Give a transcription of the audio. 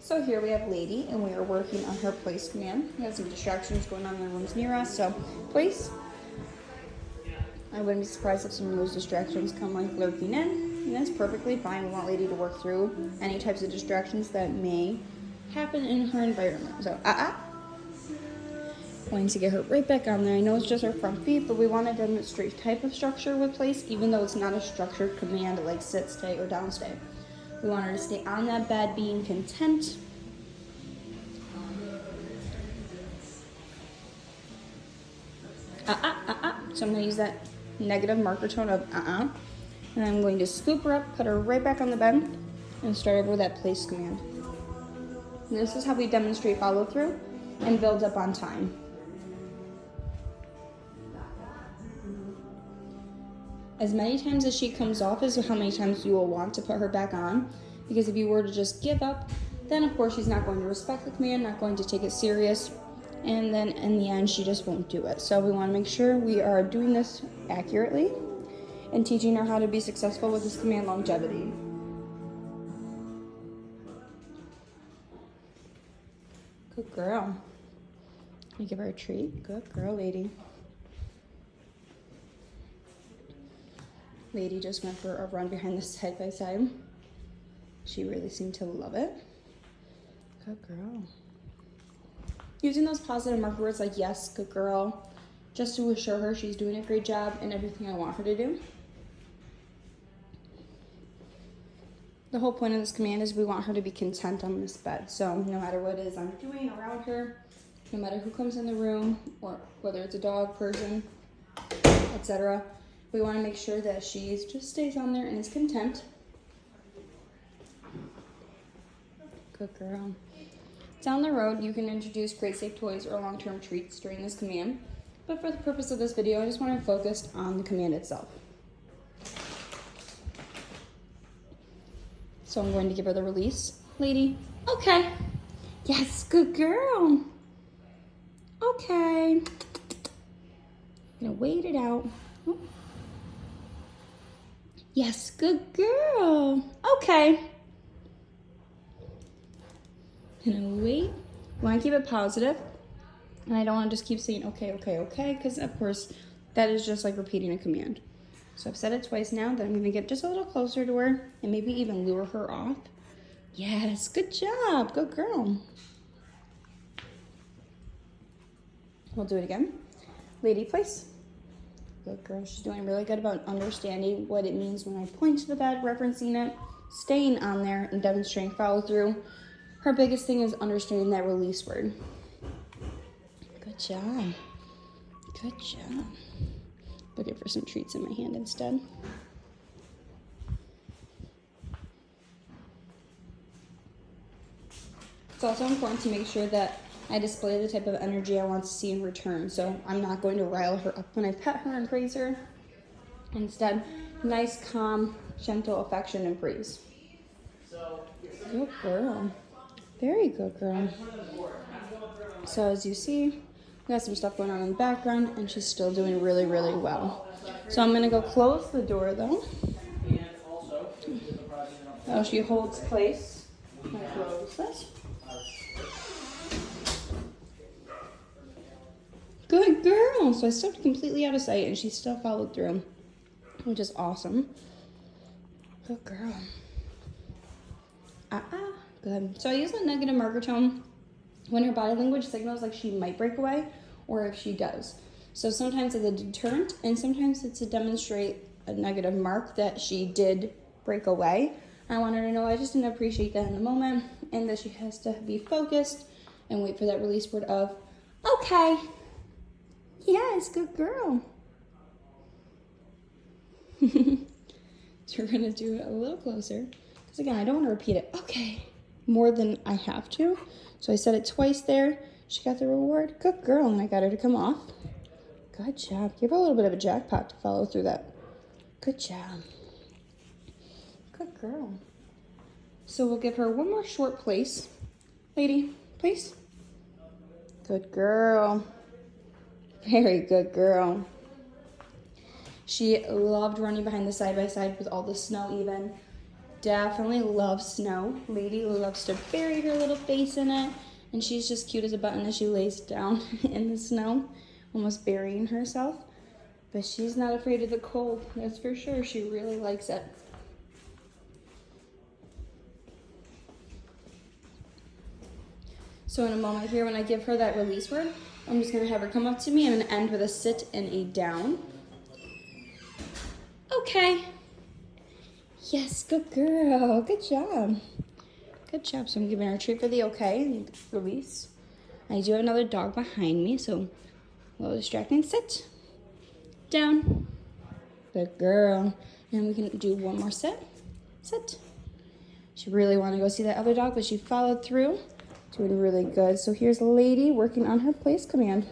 So here we have Lady, and we are working on her place command. We have some distractions going on in the rooms near us, so place. I wouldn't be surprised if some of those distractions come like lurking in, and that's perfectly fine. We want Lady to work through any types of distractions that may happen in her environment. So, going to get her right back on there. I know it's just her front feet, but we want to demonstrate type of structure with place, even though it's not a structured command like sit, stay, or down, stay. We want her to stay on that bed being content. So I'm going to use that negative marker tone of and I'm going to scoop her up, put her right back on the bed, and start over that place command. And this is how we demonstrate follow through and build up on time. As many times as she comes off is how many times you will want to put her back on, because if you were to just give up, then of course she's not going to respect the command, not going to take it serious, and then in the end she just won't do it. So we want to make sure we are doing this accurately and teaching her how to be successful with this command longevity. Good girl. You give her a treat. Good girl, Lady. Lady just went for a run behind the side by side. She really seemed to love it. Good girl. Using those positive marker words like yes, good girl, just to assure her she's doing a great job in everything I want her to do. The whole point of this command is we want her to be content on this bed. So no matter what it is I'm doing around her, no matter who comes in the room, or whether it's a dog, person, etc., we want to make sure that she just stays on there and is content. Good girl. Down the road, you can introduce great safe toys or long-term treats during this command, but for the purpose of this video, I just want to focus on the command itself. So I'm going to give her the release. Lady, okay. Yes, good girl. Okay. I'm gonna wait it out. Yes, good girl. Okay. Gonna wait. You want to keep it positive, and I don't want to just keep saying okay, okay, okay, because of course that is just like repeating a command. So I've said it twice now. That I'm gonna get just a little closer to her and maybe even lure her off. Yes, good job, good girl. We'll do it again. Lady, place. Good girl. She's doing really good about understanding what it means when I point to the bed, referencing it, staying on there, and demonstrating follow through. Her biggest thing is understanding that release word. Good job. Good job. Looking for some treats in my hand instead. It's also important to make sure that I display the type of energy I want to see in return. So I'm not going to rile her up when I pet her and praise her. Instead, nice, calm, gentle affection and praise. Good girl. Very good girl. So as you see, we got some stuff going on in the background, and she's still doing really, really well. So I'm gonna go close the door though. Now she holds place. I'm gonna close this. Good girl. So I stepped completely out of sight, and she still followed through, which is awesome. Good girl. Good. So I use a negative marker tone when her body language signals like she might break away, or if she does. So sometimes it's a deterrent, and sometimes it's to demonstrate a negative mark that she did break away. I want her to know I just didn't appreciate that in the moment, and that she has to be focused and wait for that release word of, okay, yes, good girl. So we're gonna do it a little closer, because again, I don't want to repeat it, okay, more than I have to. So I said it twice there. She got the reward. Good girl. And I got her to come off. Good job. Give her a little bit of a jackpot to follow through that. Good job. Good girl. So we'll give her one more short place. Lady, place. Good girl. Very good girl. She loved running behind the side-by-side with all the snow even. definitely loves snow. Lady loves to bury her little face in it, and she's just cute as a button as she lays down in the snow, almost burying herself. But she's not afraid of the cold, that's for sure. She really likes it. So in a moment here, when I give her that release word, I'm just gonna have her come up to me. I'm gonna end with a sit and a down. Okay. Yes, good girl, good job. Good job. So I'm giving her a treat for the okay and release. I do have another dog behind me, so a little distracting. Sit. Down. Good girl. And we can do one more sit. Sit. She really wanted to go see that other dog, but she followed through. Doing really good. So here's Lady working on her place command.